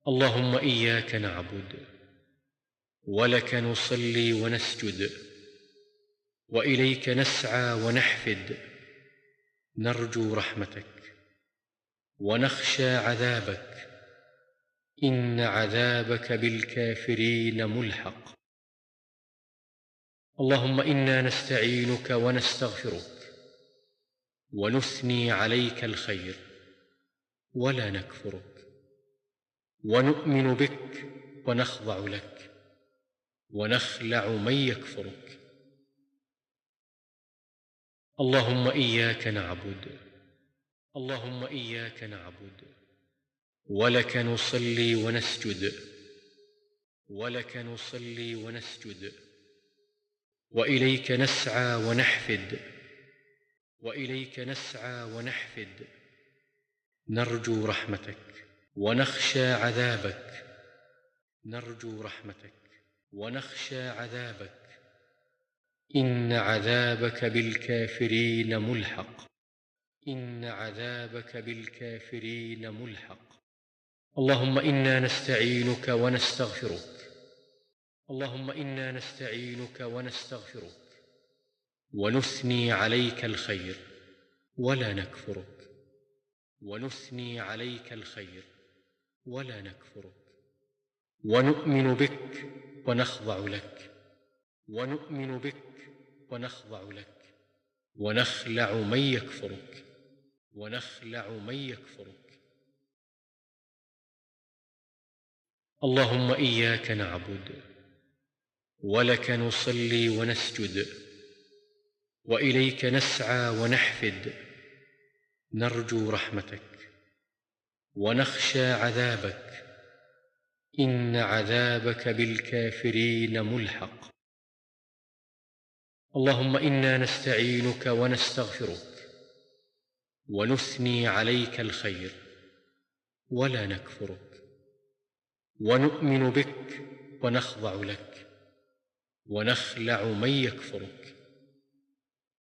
اللهم إياك نعبد ولك نصلي ونسجد وإليك نسعى ونحفد، نرجو رحمتك ونخشى عذابك، إن عذابك بالكافرين ملحق. اللهم إنا نستعينك ونستغفرك ونثني عليك الخير ولا نكفرك، ونؤمن بك ونخضع لك ونخلع من يكفرك. اللهم إياك نعبد ولك نصلي ونسجد وإليك نسعى ونحفد، نرجو رحمتك ونخشى عذابك، إن عذابك بالكافرين ملحق. اللهم إنا نستعينك ونستغفرك ونثني عليك الخير ولا نكفرك، ونؤمن بك ونخضع لك ونخلع من يكفرك. اللهم إياك نعبد ولك نصلي ونسجد وإليك نسعى ونحفد، نرجو رحمتك ونخشى عذابك، إن عذابك بالكافرين ملحق. اللهم إنا نستعينك ونستغفرك ونثني عليك الخير ولا نكفرك، ونؤمن بك ونخضع لك ونخلع من يكفرك.